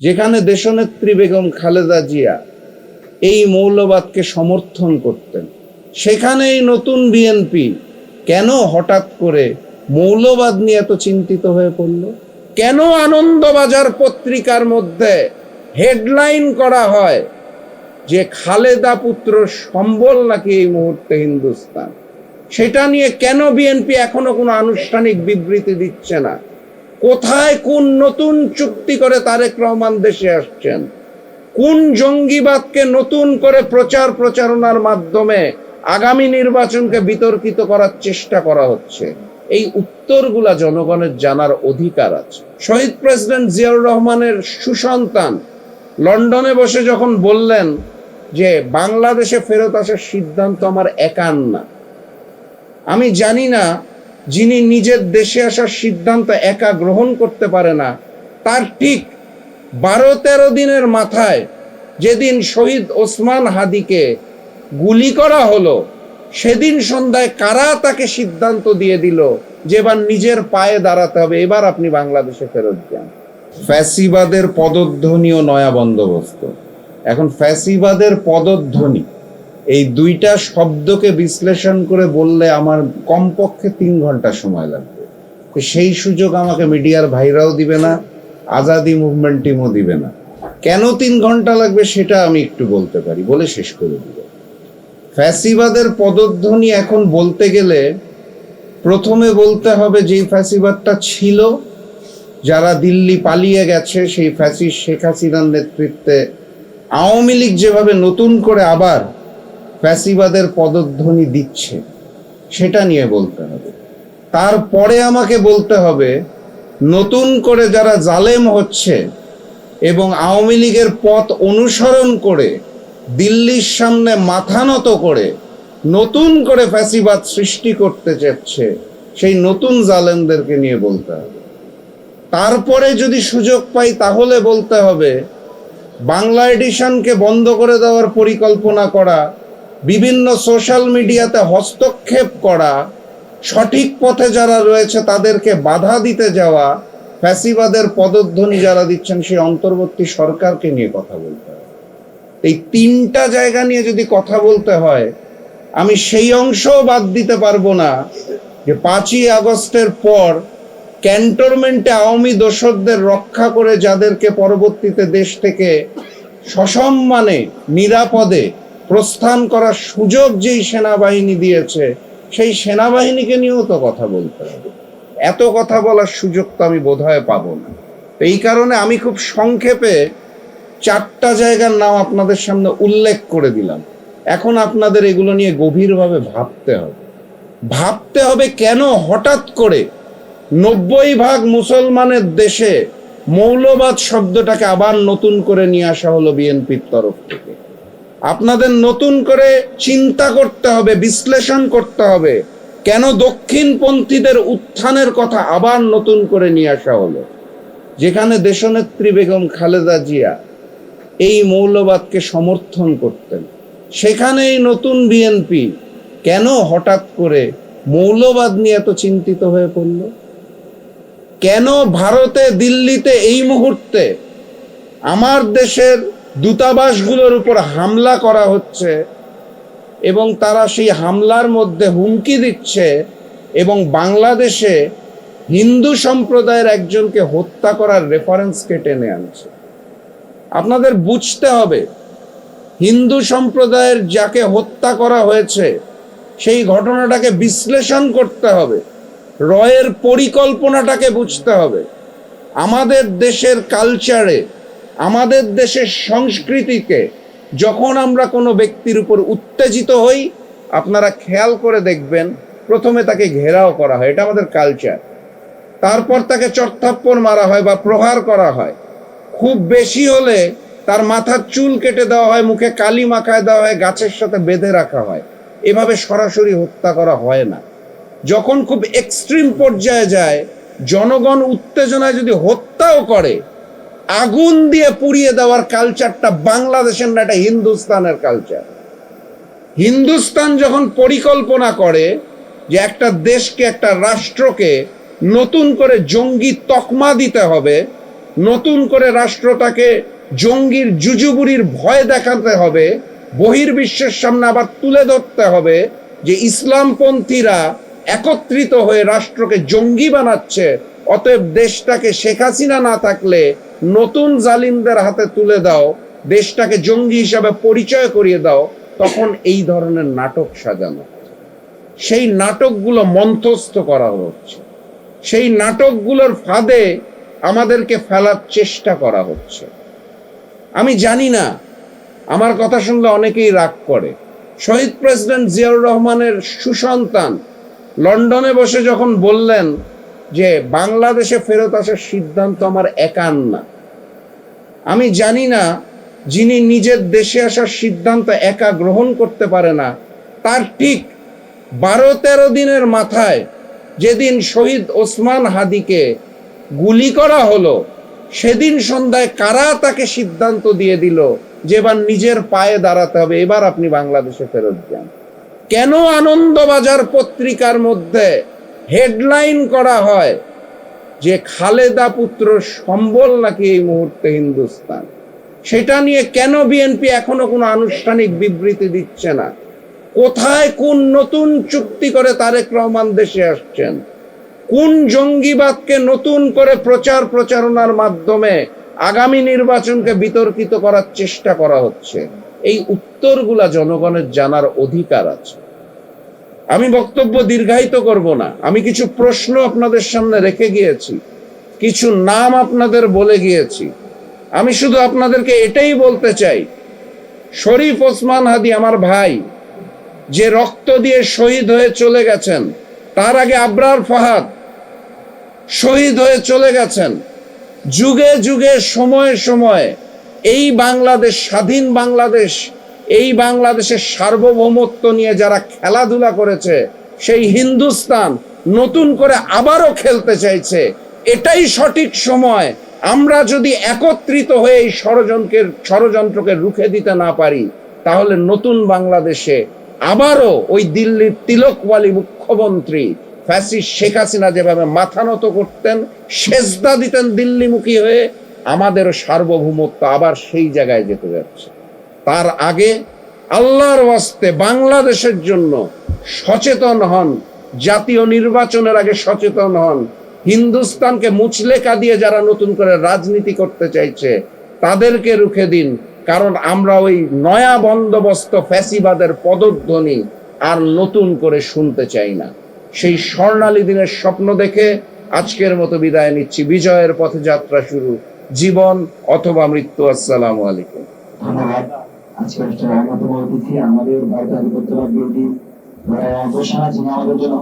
যেখানে দেশনেত্রী বেগম খালেদা জিয়া এই মৌলবাদকে সমর্থন করতেন, সেখানেই নতুন বিএনপি কেন হঠাৎ করে মৌলবাদ নিয়ে এত চিন্তিত হয়ে পড়ল? কেন আনন্দবাজার পত্রিকার মধ্যে হেডলাইন করা হয় যে খালেদা পুত্র সম্বল নাকি এই মুহূর্তে হিন্দুস্তান? সেটা নিয়ে কেন বিএনপি এখনো কোনো আনুষ্ঠানিক বিবৃতি দিচ্ছে না? কোথায় কোন নতুন চুক্তি করে তারেক রহমান দেশে আসছেন? কোন জঙ্গিবাদকে নতুন করে প্রচার প্রচারণার মাধ্যমে আগামী নির্বাচনকে বিতর্কিত করার চেষ্টা করা হচ্ছে? এই উত্তরগুলা জনগণের জানার অধিকার আছে। শহীদ প্রেসিডেন্ট জিয়াউর রহমানের সুসন্তান লন্ডনে বসে যখন বললেন যে বাংলাদেশে ফেরত আসার সিদ্ধান্ত আমার একার না, আমি জানি না যিনি নিজের দেশে আসার সিদ্ধান্ত একা গ্রহণ করতে পারে না, তার ঠিক 12-13 দিনের মাথায় যেদিন শহীদ ওসমান হাদিকে গুলি করা হলো, সেদিন সন্ধ্যায় কারা তাকে সিদ্ধান্ত দিয়ে দিল যে এবার নিজের পায়ে দাঁড়াতে হবে, এবার আপনি বাংলাদেশে ফেরত যান। ফ্যাসিবাদের পদধ্বনি ও নয়া বন্দোবস্ত। এখন ফ্যাসিবাদের পদধ্বনি এই দুইটা শব্দকে বিশ্লেষণ করে বললে আমার কমপক্ষে 3 ঘন্টা সময় লাগবে। সেই সুযোগ আমাকে মিডিয়ার ভাইরাও দিবে না, আজাদি মুভমেন্ট টিমও দিবে না। কেন 3 ঘন্টা লাগবে সেটা আমি একটু বলতে পারি, বলে শেষ করে দিব। ফ্যাসিবাদের পদধ্বনি এখন বলতে গেলে প্রথমে বলতে হবে যে ফ্যাসিবাদটা ছিল, যারা দিল্লি পালিয়ে গেছে, সেই ফ্যাসিস্ট শেখ হাসিনার নেতৃত্বে আওয়ামী লীগ যেভাবে নতুন করে আবার ফ্যাসিবাদের পদধ্বনি দিচ্ছে, সেটা নিয়ে বলতে হবে। তারপরে আমাকে বলতে হবে নতুন করে যারা জালেম হচ্ছে এবং আওয়ামী লীগের পথ অনুসরণ করে দিল্লির সামনে মাথা নত করে নতুন করে ফ্যাসিবাদ সৃষ্টি করতে চাচ্ছে, সেই নতুন জালেমদেরকে নিয়ে বলতে হবে। তারপরে যদি সুযোগ পাই তাহলে বলতে হবে বাংলা এডিশনকে বন্ধ করে দেওয়ার পরিকল্পনা করা, বিভিন্ন সোশ্যাল মিডিয়াতে হস্তক্ষেপ করা, সঠিক পথে যারা রয়েছে তাদেরকে বাধা দিতে যাওয়া, ফ্যাসিবাদের পদধ্বনি যারা দিচ্ছেন সেই অন্তর্বর্তী সরকারকে নিয়ে কথা বলতে হয়। এই 3টা জায়গা নিয়ে যদি কথা বলতে হয়, আমি সেই অংশও বাদ দিতে পারবো না যে 5ই আগস্টের পর ক্যান্টনমেন্টে আওয়ামী দোসরদের রক্ষা করে যাদেরকে পরবর্তীতে দেশ থেকে সসম্মানে নিরাপদে প্রস্থান করার সুযোগ যেই সেনাবাহিনী দিয়েছে, সেই সেনাবাহিনীকে নিয়েও তো কথা বলতে হবে। এত কথা বলার সুযোগ তো আমি বোধহয় পাবো না। এই কারণে আমি খুব সংক্ষেপে 4টা জায়গার নাম আপনাদের সামনে উল্লেখ করে দিলাম। এখন আপনাদের এগুলো নিয়ে গভীরভাবে ভাবতে হবে কেন হঠাৎ করে 90% মুসলমানের দেশে মৌলবাদ শব্দটাকে আবার নতুন করে নিয়ে আসা হলো বিএনপির তরফ থেকে। আপনাদের নতুন করে চিন্তা করতে হবে, বিশ্লেষণ করতে হবে কেন দক্ষিণপন্থীদের উত্থানের কথা আবার নতুন করে নিয়ে আসা হলো। যেখানে দেশনেত্রী বেগম খালেদা জিয়া এই মৌলবাদকে সমর্থন করতেন, সেখানেই নতুন বিএনপি কেন হঠাৎ করে মৌলবাদ নিয়ে এত চিন্তিত হয়ে পড়ল? কেন ভারতে, দিল্লিতে এই মুহূর্তে আমার দেশের দূতাবাসগুলোর উপর হামলা করা হচ্ছে এবং তারা সেই হামলার মধ্যে হুমকি দিচ্ছে এবং বাংলাদেশে হিন্দু সম্প্রদায়ের একজনকে হত্যা করার রেফারেন্সকে টেনে আনছে? আপনাদের বুঝতে হবে, হিন্দু সম্প্রদায়ের যাকে হত্যা করা হয়েছে সেই ঘটনাটাকে বিশ্লেষণ করতে হবে, রয়ের পরিকল্পনাটাকে বুঝতে হবে। আমাদের দেশের কালচারে, আমাদের দেশের সংস্কৃতিকে যখন আমরা কোনো ব্যক্তির উপর উত্তেজিত হই, আপনারা খেয়াল করে দেখবেন প্রথমে তাকে ঘেরাও করা হয়, এটা আমাদের কালচার। তারপর তাকে চড়থাপ্পড় মারা হয় বা প্রহার করা হয়। খুব বেশি হলে তার মাথার চুল কেটে দেওয়া হয়, মুখে কালি মাখায় দেওয়া হয়, গাছের সাথে বেঁধে রাখা হয়। এভাবে সরাসরি হত্যা করা হয় না। যখন খুব এক্সট্রিম পর্যায়ে যায়, জনগণ উত্তেজনায় যদি হত্যাও করে, আগুন দিয়ে পুড়িয়ে দেওয়ার কালচারটা বাংলাদেশের না, এটা হিন্দুস্তানের কালচার। হিন্দুস্তান যখন পরিকল্পনা করে যে একটা দেশকে, একটা রাষ্ট্রকে নতুন করে জঙ্গি তকমা দিতে হবে, নতুন করে রাষ্ট্রটাকে জঙ্গির জুজুবুরির ভয় দেখাতে হবে, বহির্বিশ্বের সামনে আবার তুলে ধরতে হবে যে ইসলামপন্থীরা একত্রিত হয়ে রাষ্ট্রকে জঙ্গি বানাচ্ছে, অতএব দেশটাকে শেখ হাসিনা না থাকলে নতুন জালিমদের হাতে তুলে দাও, দেশটাকে জঙ্গি হিসাবে পরিচয় করিয়ে দাও, তখন এই ধরনের নাটক সাজানো, সেই নাটকগুলো মন্থস্থ করা হচ্ছে, সেই নাটকগুলোর ফাঁদে আমাদেরকে ফেলার চেষ্টা করা হচ্ছে। আমি জানি না, আমার কথা শুনলে অনেকেই রাগ করে। শহীদ প্রেসিডেন্ট জিয়াউর রহমানের সুসন্তান লন্ডনে বসে যখন বললেন যে বাংলাদেশে ফেরত আসার সিদ্ধান্ত আমার একার না, আমি জানি না যিনি নিজের দেশে আসার সিদ্ধান্ত একা গ্রহণ করতে পারে না, তার ঠিক 12-13 দিনের মাথায় যেদিন শহীদ ওসমান হাদিকে গুলি করা হলো, সেদিন সন্ধ্যায় কারা তাকে সিদ্ধান্ত দিয়ে দিল যে এবার নিজের পায়ে দাঁড়াতে হবে, এবার আপনি বাংলাদেশে ফেরত যান। কেন আনন্দবাজার পত্রিকার মধ্যে হেডলাইন করা হয় যে খালেদা পুত্র সম্বল নাকি এই মুহূর্তে হিন্দুস্তান, সেটা নিয়ে কেন বিএনপি এখনো কোনো আনুষ্ঠানিক বিবৃতি দিচ্ছে না? কোথায় কোন নতুন চুক্তি করে তারেক রহমান দেশে আসছেন? কোন জঙ্গিবাদকে নতুন করে প্রচার প্রচারণার মাধ্যমে আগামী নির্বাচনকে বিতর্কিত করার চেষ্টা করা হচ্ছে? এই উত্তরগুলা জনগণের জানার অধিকার আছে। আমি বক্তব্য দীর্ঘায়িত করব না, আমি কিছু প্রশ্ন আপনাদের সামনে রেখে গিয়েছি, কিছু নাম আপনাদের বলে গিয়েছি। আমি শুধু আপনাদেরকে এটাই বলতে চাই, শরীফ ওসমান হাদি আমার ভাই, যে রক্ত দিয়ে শহীদ হয়ে চলে গেছেন, তার আগে আবরার ফাহাদ শহীদ হয়ে চলে গেছেন। যুগে যুগে সময়ে সময়ে এই বাংলাদেশ, স্বাধীন বাংলাদেশ, এই বাংলাদেশের সার্বভৌমত্ব নিয়ে যারা খেলাধুলা করেছে, সেই হিন্দুস্তান নতুন করে আবারও খেলতে চাইছে। এটাই সঠিক সময়। আমরা যদি একত্রিত হয়ে এই ষড়যন্ত্রকে রুখে দিতে না পারি, তাহলে নতুন বাংলাদেশে আবারও ওই দিল্লির তিলকওয়ালি মুখ্যমন্ত্রী ফ্যাসিস্ট শেখ হাসিনা যেভাবে মাথা নত করতেন, সেজদা দিতেন দিল্লিমুখী হয়ে, আমাদেরও সার্বভৌমত্ব আবার সেই জায়গায় যেতে যাচ্ছে। তার আগে আল্লাহর ওয়াস্তে বাংলাদেশের জন্য সচেতন হন, জাতীয় নির্বাচনের আগে সচেতন হন। হিন্দুস্তানকে মুচলেকা দিয়ে যারা নতুন করে রাজনীতি করতে চাইছে, তাদেরকে রুখে দিন, কারণ আমরা ওই নয়া বন্দোবস্ত ফ্যাসিবাদের পদধ্বনি আর নতুন করে শুনতে চাই না। সেই স্বর্ণালী দিনের স্বপ্ন দেখে আজকের মতো বিদায় নিচ্ছি। বিজয়ের পথে যাত্রা শুরু, জীবন অথবা মৃত্যু। আসসালামু আলাইকুম। ধন্যবাদ। আজকের অন্যতম অতিথি আমাদের ভারত আধিপত্যবাদ বিরোধী ঘোষণা, যিনি আমাদের জন্য